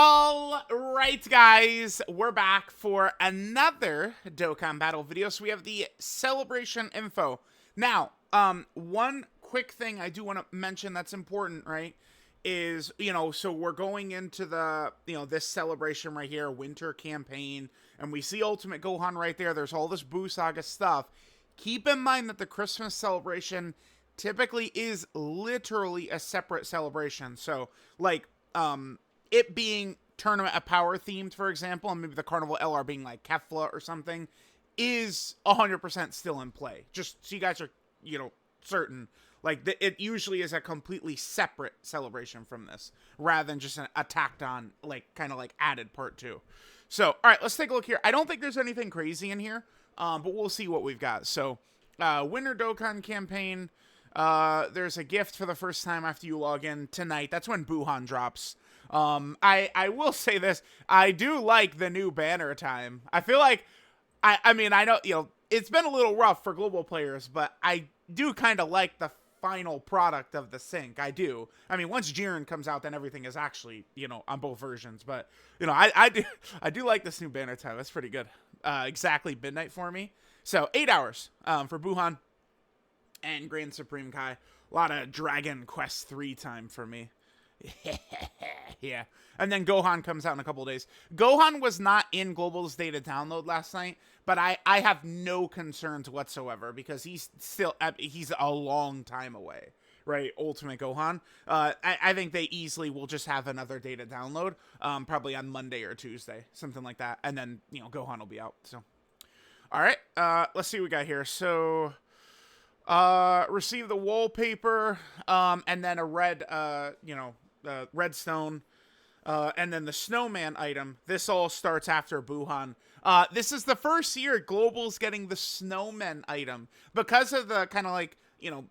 All right, guys, we're back for another Dokkan battle video. So we have the celebration info. Now, one quick thing I do want to mention that's important, right, is, so we're going into the, this celebration right here, winter campaign, and we see Ultimate Gohan right there. There's all this Buu Saga stuff. Keep in mind that the Christmas celebration typically is literally a separate celebration. So, like, it being Tournament of Power themed, for example, and maybe the Carnival LR being like Kefla or something, is 100% still in play. Just so you guys are, certain. Like, it usually is a completely separate celebration from this, rather than just a tacked on, like, kind of like added part 2. So, all right, let's take a look here. I don't think there's anything crazy in here, but we'll see what we've got. So, Winter Dokkan campaign. There's a gift for the first time after you log in tonight. That's when Buuhan drops. I will say this. I do like the new banner time. I feel like, I mean, I know, it's been a little rough for global players, but I do kind of like the final product of the sync. I do. I mean, once Jiren comes out, then everything is actually, on both versions. But, I do like this new banner time. That's pretty good. Exactly midnight for me. So 8 hours, for Buuhan and Grand Supreme Kai. A lot of Dragon Quest 3 time for me. Yeah. And then Gohan comes out in a couple of days. Gohan was not in Global's data download last night, but I have no concerns whatsoever because he's a long time away, right? Ultimate Gohan. I think they easily will just have another data download, probably on Monday or Tuesday, something like that. And then, Gohan will be out. So, all right. Let's see what we got here. So, receive the wallpaper, and then a red, redstone, and then the snowman item. This all starts after Buuhan. This is the first year Global's getting the snowman item because of the kind of like,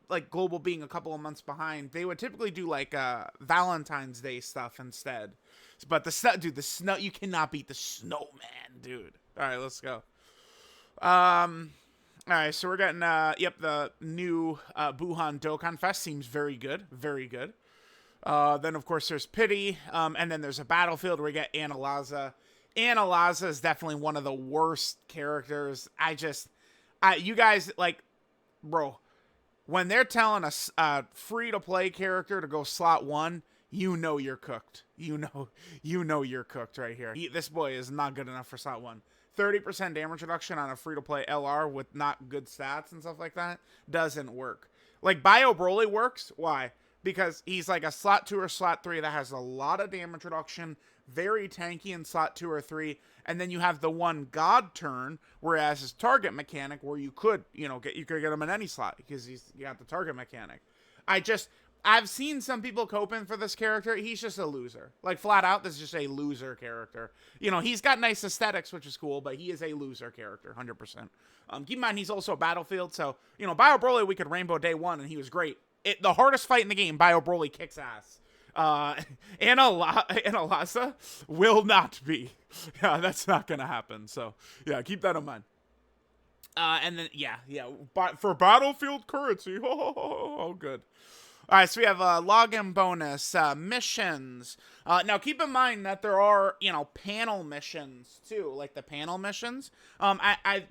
like Global being a couple of months behind. They would typically do like Valentine's Day stuff instead. But the snow, you cannot beat the snowman, dude. All right, let's go. All right, so we're getting the new Buuhan DOKKANFEST seems very good, very good. Then, of course, there's Pity, and then there's a battlefield where we get Anilaza. Anilaza is definitely one of the worst characters. You guys, like, bro, when they're telling a free-to-play character to go slot 1, you're cooked. You know you're cooked right here. This boy is not good enough for slot 1. 30% damage reduction on a free-to-play LR with not good stats and stuff like that doesn't work. Like, Bio Broly works. Why? Because he's like a slot 2 or slot 3 that has a lot of damage reduction, very tanky in slot 2 or 3, and then you have the one God turn, whereas his target mechanic, where you could get him in any slot because you got the target mechanic. I've seen some people coping for this character. He's just a loser. Like, flat out, this is just a loser character. He's got nice aesthetics, which is cool, but he is a loser character, 100%. Keep in mind, he's also a battlefield, so, Bio Broly, we could Rainbow Day 1, and he was great. The hardest fight in the game, Bio Broly kicks ass. Anilaza will not be. Yeah, that's not going to happen, so, yeah, keep that in mind. And then, but for battlefield currency, oh, good. All right, so we have a login bonus, missions. Now, keep in mind that there are, panel missions, too, like the panel missions.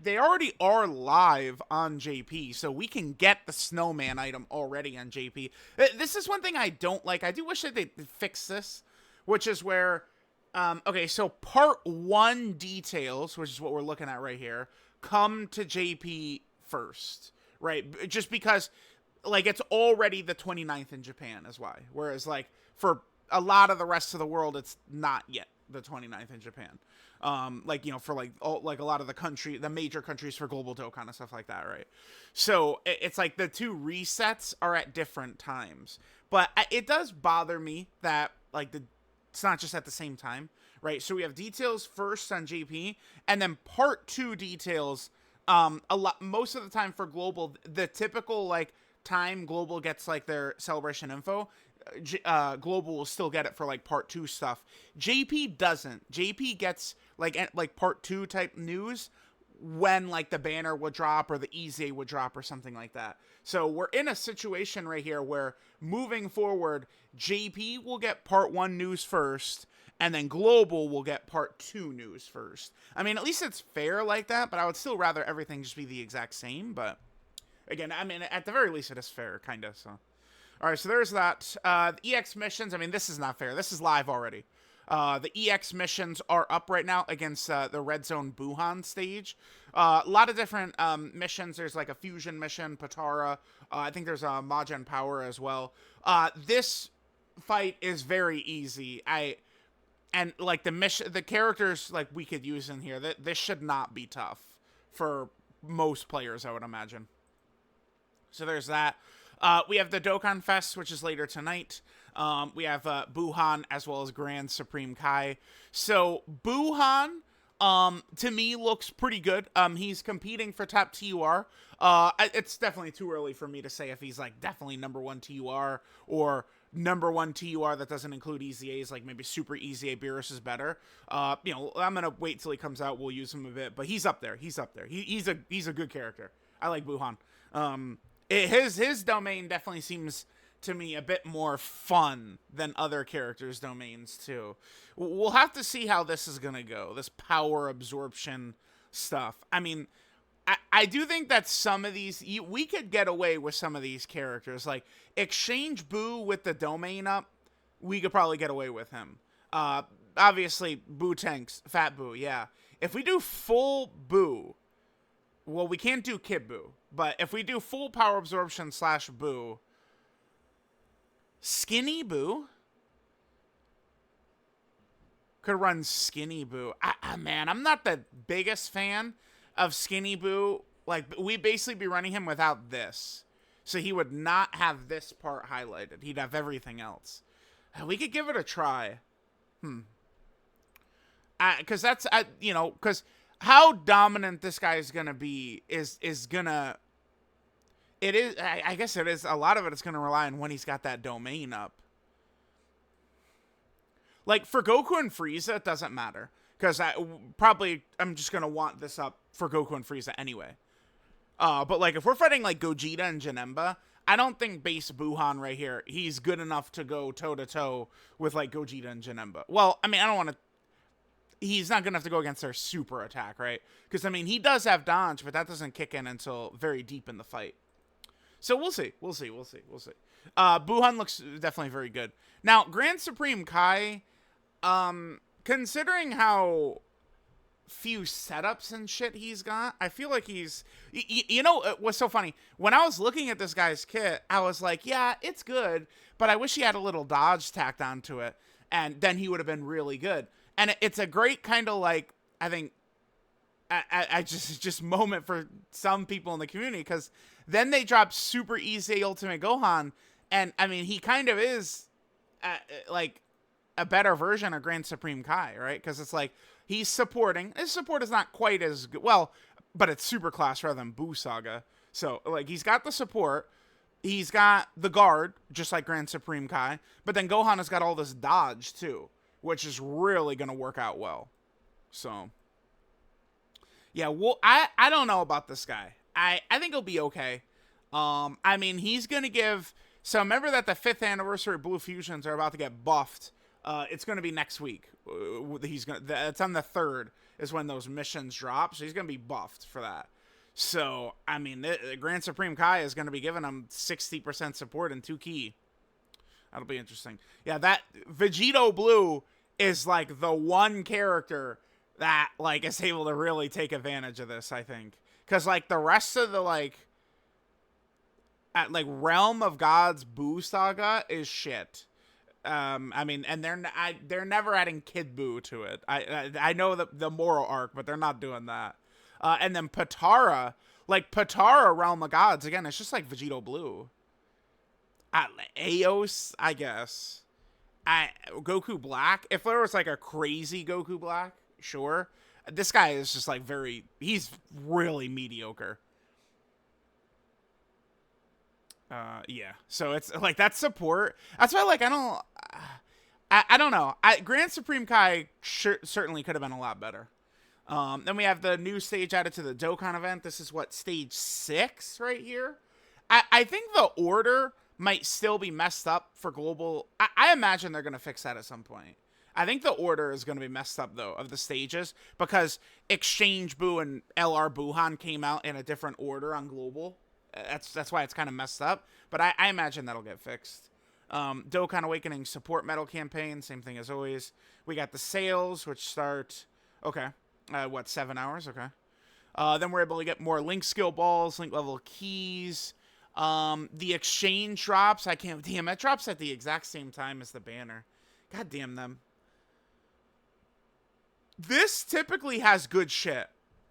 They already are live on JP, so we can get the snowman item already on JP. This is one thing I don't like. I do wish that they'd fix this, which is where, okay, so part 1 details, which is what we're looking at right here, come to JP first, right? Just because, like, it's already the 29th in Japan is why. Whereas, like, for a lot of the rest of the world, it's not yet the 29th in Japan. For, like, a lot of the major countries for Global Dokkan and stuff like that, right? So, it's like the 2 resets are at different times. But it does bother me that, like, it's not just at the same time, right? So, we have details first on JP, and then part 2 details, most of the time for Global, the typical, like, time Global gets like their celebration info, Global will still get it for like part 2 stuff. JP doesn't. JP gets like part 2 type news when like the banner would drop or the EZ would drop or something like that. So we're in a situation right here where moving forward, JP will get part 1 news first, and then global will get part 2 news first. I mean, at least it's fair like that, but I would still rather everything just be the exact same. But again, I mean, at the very least, it is fair, kind of. So, all right, so there's that. The EX missions. I mean, this is not fair. This is live already. The EX missions are up right now against the Red Zone Buuhan stage. A lot of different missions. There's like a fusion mission, Patara. I think there's a Majin Power as well. This fight is very easy. And like the characters like we could use in here. This should not be tough for most players, I would imagine. So there's that. We have the Dokkan Fest, which is later tonight. We have Buuhan as well as Grand Supreme Kai. So Buuhan, to me, looks pretty good. He's competing for top TUR. It's definitely too early for me to say if he's like definitely #1 TUR or #1 TUR that doesn't include EZAs, like maybe Super EZA Beerus is better. You know, I'm gonna wait till he comes out. We'll use him a bit, but he's up there. He's up there. He's a good character. I like Buuhan. His domain definitely seems to me a bit more fun than other characters' domains too. We'll have to see how this is gonna go. This power absorption stuff. I mean, I do think that some of these we could get away with some of these characters. Like Exchange Buu with the domain up, we could probably get away with him. Obviously Buu tanks, Fat Buu, yeah. If we do full Buu, well, we can't do Kid Buu, but if we do full power absorption / Buu, Skinny Buu could run Skinny Buu. Man, I'm not the biggest fan of Skinny Buu. Like, we'd basically be running him without this. So he would not have this part highlighted. He'd have everything else. We could give it a try. Because that's, you know, because how dominant this guy is going to be is gonna... It is, I guess it is, a lot of it is going to rely on when he's got that domain up. Like, for Goku and Frieza, it doesn't matter. Because I'm just going to want this up for Goku and Frieza anyway. But, like, if we're fighting, like, Gogeta and Janemba, I don't think base Buuhan right here, he's good enough to go toe-to-toe with, like, Gogeta and Janemba. Well, I mean, I don't want to... He's not going to have to go against their super attack, right? Because, I mean, he does have dodge, but that doesn't kick in until very deep in the fight. So we'll see. Buuhan looks definitely very good. Now, Grand Supreme Kai, considering how few setups and shit he's got, I feel like he's... You know what's so funny? When I was looking at this guy's kit, I was like, yeah, it's good, but I wish he had a little dodge tacked onto it, and then he would have been really good. And it's a great kind of, like, I think, I just moment for some people in the community, because then they drop Super Easy Ultimate Gohan, and I mean, he kind of is like a better version of Grand Supreme Kai, right? Because it's like he's supporting. His support is not quite as good, well, but it's super class rather than Buu Saga. So like he's got the support, he's got the guard, just like Grand Supreme Kai, but then Gohan has got all this dodge too, which is really gonna work out well. So. Yeah, well, I don't know about this guy. I think he'll be okay. I mean, he's going to give... So remember that the 5th anniversary Blue Fusions are about to get buffed. It's going to be next week. It's on the 3rd is when those missions drop. So he's going to be buffed for that. So, I mean, the Grand Supreme Kai is going to be giving him 60% support in 2 key. That'll be interesting. Yeah, that Vegito Blue is like the one character that, like, is able to really take advantage of this, I think. Because, like, the rest of the, like, Realm of Gods Buu Saga is shit. I mean, and they're never adding Kid Buu to it. I know the moral arc, but they're not doing that. And then Patara, like, Patara Realm of Gods, again, it's just like Vegito Blue. Aos, I guess. Goku Black, if there was, like, a crazy Goku Black... Sure. This guy is just like he's really mediocre. Yeah. So it's like that support. That's why, like, I don't know. Grand Supreme Kai certainly could have been a lot better. Then we have the new stage added to the Dokkan event. This is what, stage 6 right here. I think the order might still be messed up for global. I imagine they're going to fix that at some point. I think the order is going to be messed up, though, of the stages, because Exchange Buu and LR Buuhan came out in a different order on Global. That's why it's kind of messed up, but I imagine that'll get fixed. Dokkan Awakening support medal campaign, same thing as always. We got the sales, which start, okay, what, 7 hours? Okay. Then we're able to get more link skill balls, link level keys. The exchange drops, I can't, damn, it drops at the exact same time as the banner. God damn them. This typically has good shit.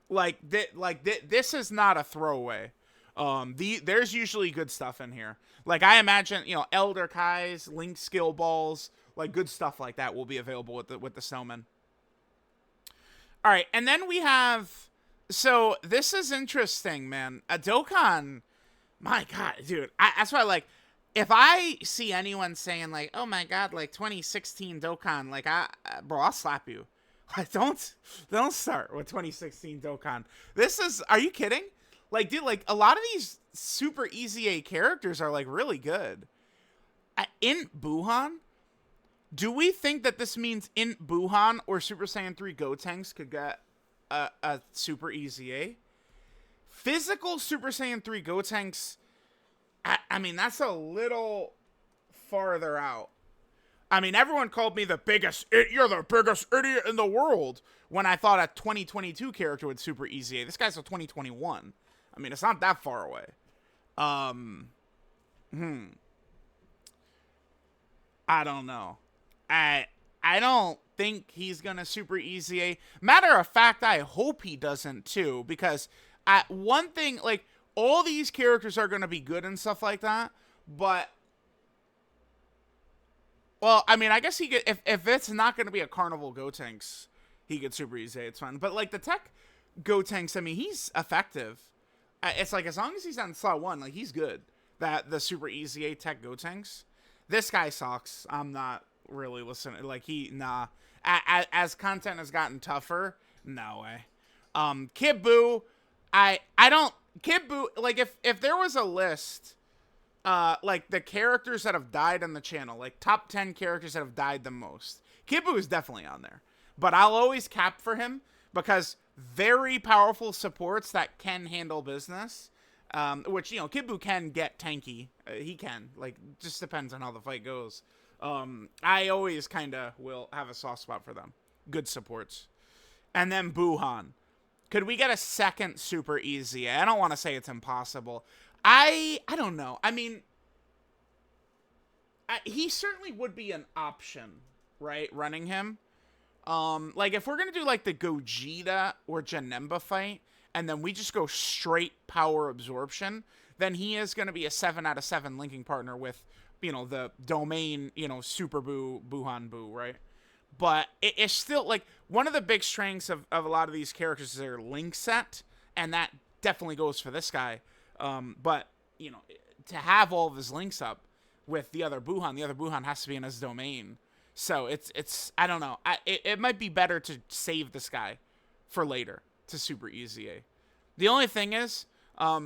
This is not a throwaway. There's usually good stuff in here. Like, I imagine, you know, Elder Kai's, Link skill balls, like, good stuff like that will be available with the Snowman. All right, and then we have, so this is interesting, man. A Dokkan, my God, dude, that's why, like, if I see anyone saying, like, oh my God, like, 2016 Dokkan, like, bro, I'll slap you. Like, don't start with 2016 Dokkan. This is, are you kidding? Like, dude, like, a lot of these super easy A characters are, like, really good. In Buuhan, do we think that this means in Buuhan or Super Saiyan 3 Gotenks could get a super easy A? Physical Super Saiyan 3 Gotenks, I mean, that's a little farther out. I mean, everyone called me the biggest, you're the biggest idiot in the world when I thought a 2022 character would super easy A. This guy's a 2021. I mean, it's not that far away. I don't know. I don't think he's going to super easy A. Matter of fact, I hope he doesn't too, because one thing, like, all these characters are going to be good and stuff like that, but, well, I mean, I guess he could, if it's not going to be a Carnival Gotenks, he could super easy A, it's fine. But, like, the Tech Gotenks, I mean, he's effective. It's like, as long as he's on slot 1, like, he's good. The super easy A Tech Gotenks. This guy sucks. I'm not really listening. Like, nah. As content has gotten tougher, no way. Kid Buu, I don't, Kid Buu, like, if there was a list, like, the characters that have died on the channel, like, top 10 characters that have died the most, Kid Buu is definitely on there. But I'll always cap for him, because very powerful supports that can handle business, which, you know, Kid Buu can get tanky. He can. Like, just depends on how the fight goes. I always kind of will have a soft spot for them. Good supports. And then Buuhan. Could we get a second super easy? I don't want to say it's impossible. I don't know. I mean, he certainly would be an option, right? Running him. Like, if we're gonna do, like, the Gogeta or Janemba fight, and then we just go straight power absorption, then he is gonna be a 7 out of 7 linking partner with, you know, the domain, you know, Super Buu, Buuhan Buu, right? But it's still, like, one of the big strengths of a lot of these characters is their link set, and that definitely goes for this guy. But, you know, to have all of his links up with the other Buuhan has to be in his domain. So it's I don't know. It might be better to save this guy for later to super easy A. The only thing is, if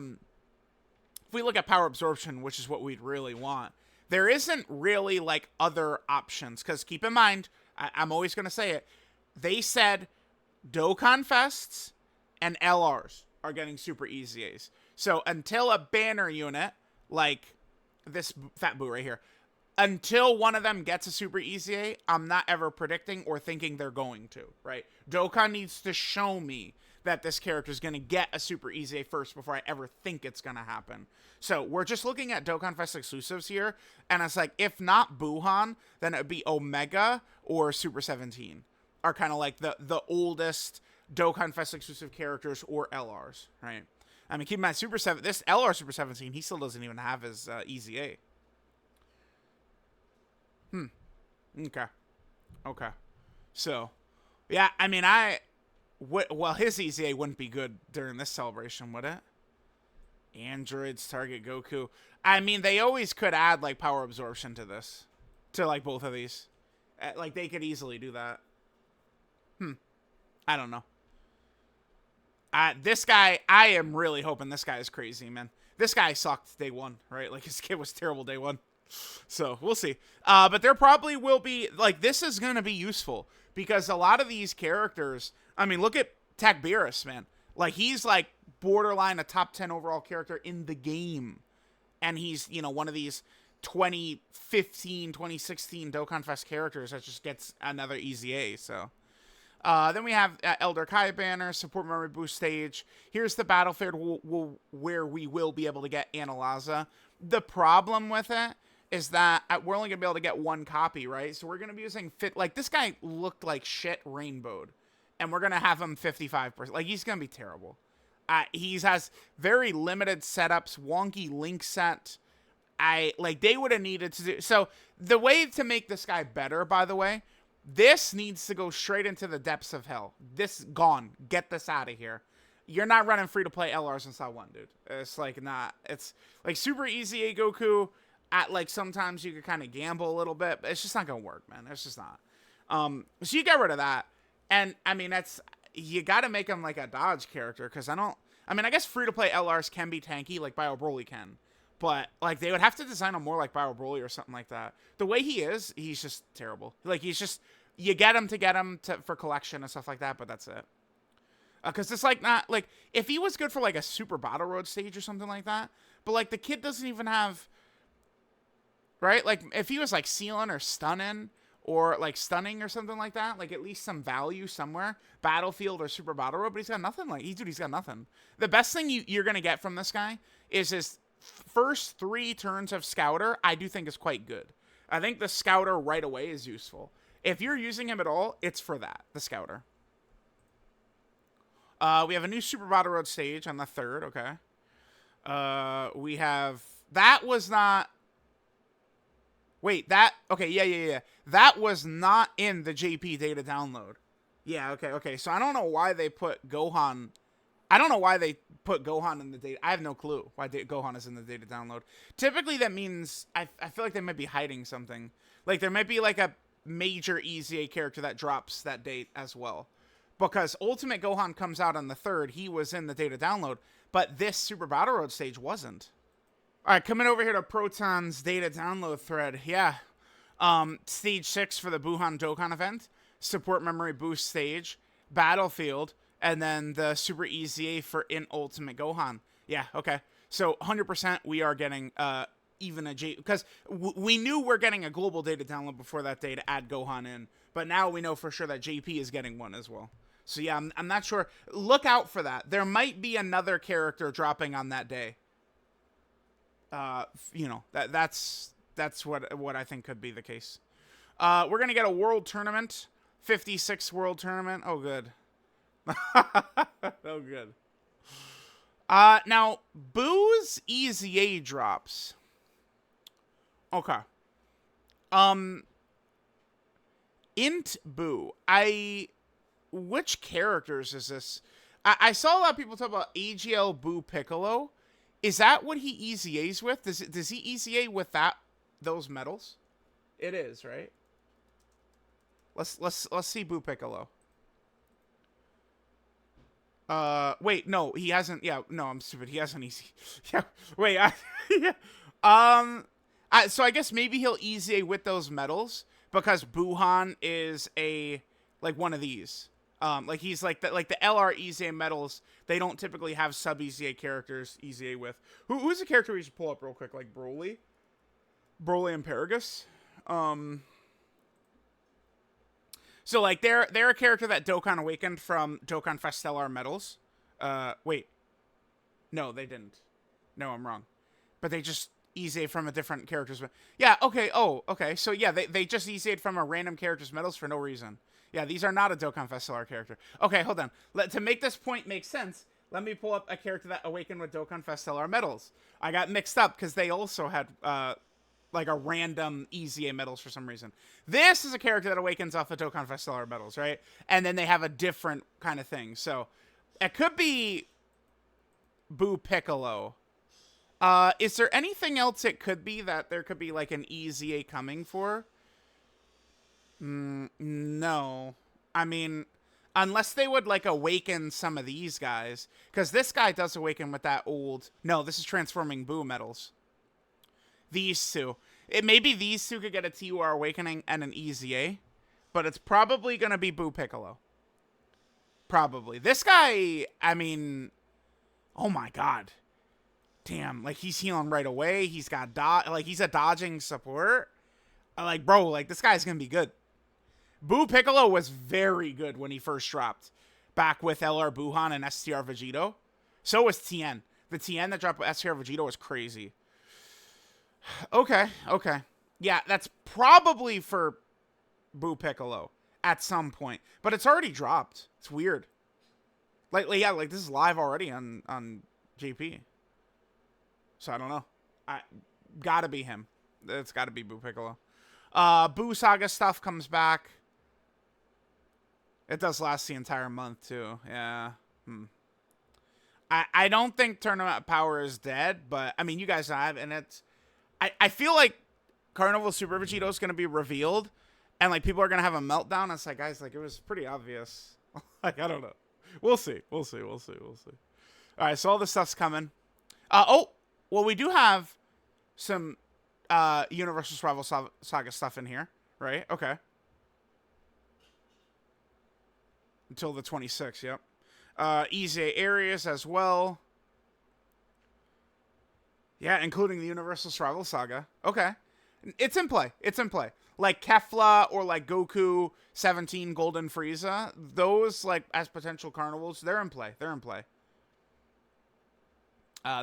we look at power absorption, which is what we'd really want, there isn't really, like, other options. Because keep in mind, I'm always going to say it, they said Dokkan Fests and LRs are getting super easy A's. So until a banner unit, like this Fat Buu right here, until one of them gets a super easy A, I'm not ever predicting or thinking they're going to, right? Dokkan needs to show me that this character is going to get a super easy A first before I ever think it's going to happen. So we're just looking at Dokkan Fest exclusives here, and it's like, if not Buuhan, then it would be Omega or Super 17 are kind of like the oldest Dokkan Fest exclusive characters or LRs, right? I mean, keep in mind, this LR Super 17, he still doesn't even have his easy A. Okay. So, yeah, I mean, well, his easy A wouldn't be good during this celebration, would it? Androids target Goku. I mean, they always could add, like, power absorption to this. To, like, both of these. Like, they could easily do that. I don't know. This guy, I am really hoping this guy is crazy, man. This guy sucked day one, right? Like, his kid was terrible day one. So we'll see. But there probably will be, like, this is going to be useful because a lot of these characters, I mean, look at Takbiris, man. Like, he's like borderline a top 10 overall character in the game. And he's, you know, one of these 2015, 2016 Dokkan Fest characters that just gets another easy A. So then we have Elder Kai banner, support memory boost stage. Here's the battlefield where we will be able to get Anilaza. The problem with it is that we're only going to be able to get one copy, right? So we're going to be using like, this guy looked like shit rainbowed. And we're going to have him 55%. Like, he's going to be terrible. He has very limited setups, wonky link set. They would have needed to do... So, the way to make this guy better, by the way, this needs to go straight into the depths of hell. This, gone. Get this out of here. You're not running free-to-play LRs in Style 1, dude. It's, like, not... It's, like, super easy A Goku. Like, sometimes you could kind of gamble a little bit, but it's just not going to work, man. It's just not. So, you get rid of that. And, I mean, that's... You got to make him, like, a dodge character, because I guess free-to-play LRs can be tanky, like Bio Broly can. But, like, they would have to design him more like Bio Broly or something like that. The way he is, he's just terrible. Like, he's just... You get him for collection and stuff like that, but that's it. Because it's, like, not... Like, if he was good for, like, a Super Battle Road stage or something like that, but, like, the kid doesn't even have... Right? Like, if he was, like, sealing or stunning... Or, like, stunning or something like that. Like, at least some value somewhere. Battlefield or Super Battle Road. But he's got nothing. Like, dude, he's got nothing. The best thing you're going to get from this guy is his first 3 turns of Scouter, I do think is quite good. I think the Scouter right away is useful. If you're using him at all, it's for that. The Scouter. We have a new Super Battle Road stage on the 3rd. Okay. We have... That was not... Wait, that... Okay, yeah. That was not in the JP data download. Yeah, okay. So I don't know why they put Gohan... I don't know why they put Gohan in the data... I have no clue why Gohan is in the data download. Typically, that means... I feel like they might be hiding something. Like, there might be, like, a major EZA character that drops that date as well. Because Ultimate Gohan comes out on the 3rd. He was in the data download. But this Super Battle Road stage wasn't. All right, coming over here to Proton's data download thread. Yeah. Stage 6 for the Buuhan Dokkan event. Support memory boost stage. Battlefield. And then the Super EZA for in Ultimate Gohan. Yeah, okay. So 100% we are getting even a J... Because we knew we're getting a global data download before that day to add Gohan in. But now we know for sure that JP is getting one as well. So yeah, I'm not sure. Look out for that. There might be another character dropping on that day. You know, that's what I think could be the case. We're gonna get a world tournament, 56 world tournament. Oh, good. Oh, good. Now Boo's EZA drops. Okay. Int Buu. Which characters is this? I saw a lot of people talk about AGL Buu Piccolo. Is that what he EZAs with? Does he EZA with those medals? It is, right? Let's see Buu Piccolo. Wait, no, he hasn't. Yeah, no, I'm stupid. He hasn't EZA. Yeah, wait. Yeah. So I guess maybe he'll EZA with those medals because Buuhan is like one of these. Like he's like the LR EZA medals. They don't typically have sub EZA characters EZA with. Who's the character we should pull up real quick? Like Broly and Paragus. So like they're a character that Dokkan awakened from Dokkan Fest LR medals. Wait, no, they didn't. No, I'm wrong. But they just EZA from a different character's. Yeah. Okay. Oh. Okay. So yeah, they just EZA'd from a random character's medals for no reason. Yeah, these are not a Dokkan Fest LR character. Okay, hold on. To make this point make sense, let me pull up a character that awakened with Dokkan Fest LR medals. I got mixed up because they also had like a random EZA medals for some reason. This is a character that awakens off of Dokkan Fest LR medals, right? And then they have a different kind of thing. So it could be Buu Piccolo. Is there anything else it could be that there could be like an EZA coming for? No. I mean, unless they would, like, awaken some of these guys. Because this guy does awaken with that old... No, this is transforming Buu medals. These two. It maybe these two could get a TUR Awakening and an EZA, but it's probably going to be Buu Piccolo. Probably. This guy, I mean, oh my god. Damn, like he's healing right away. He's got like he's a dodging support. Like, bro, like this guy's going to be good. Buu Piccolo was very good when he first dropped. Back with LR Buuhan and STR Vegito. So was Tien. The Tien that dropped with STR Vegito was crazy. Okay. Yeah, that's probably for Buu Piccolo at some point. But it's already dropped. It's weird. Like, yeah, like this is live already on JP. So I don't know. Gotta be him. It's gotta be Buu Piccolo. Buu Saga stuff comes back. It does last the entire month, too. Yeah. I don't think Tournament Power is dead, but, I mean, you guys have, and it's... I feel like Carnival Super Vegito is going to be revealed, and, like, people are going to have a meltdown. It's like, guys, like, it was pretty obvious. Like, I don't know. We'll see. All right, so all this stuff's coming. Oh, well, we do have some Universal Survival Saga stuff in here, right? Okay. Until the 26th, yep. EZA areas as well. Yeah, including the Universal Survival Saga. Okay. It's in play. Like Kefla or like Goku 17 Golden Frieza. Those, like, as potential carnivals, they're in play.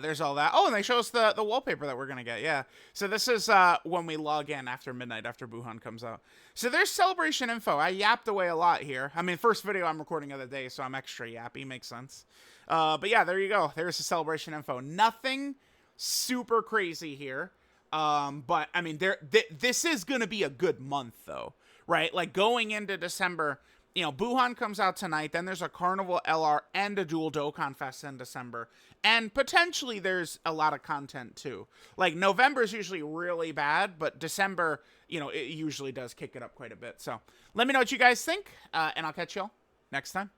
There's all that. Oh, and they show us the wallpaper that we're going to get. Yeah. So this is when we log in after midnight, after Buuhan comes out. So there's celebration info. I yapped away a lot here. I mean, first video I'm recording of the day, so I'm extra yappy. Makes sense. But yeah, there you go. There's the celebration info. Nothing super crazy here. But, I mean, this is going to be a good month, though. Right? Like, going into December... You know, Buuhan comes out tonight, then there's a Carnival LR and a dual Dokkan Fest in December. And potentially there's a lot of content, too. Like, November is usually really bad, but December, you know, it usually does kick it up quite a bit. So, let me know what you guys think, and I'll catch y'all next time.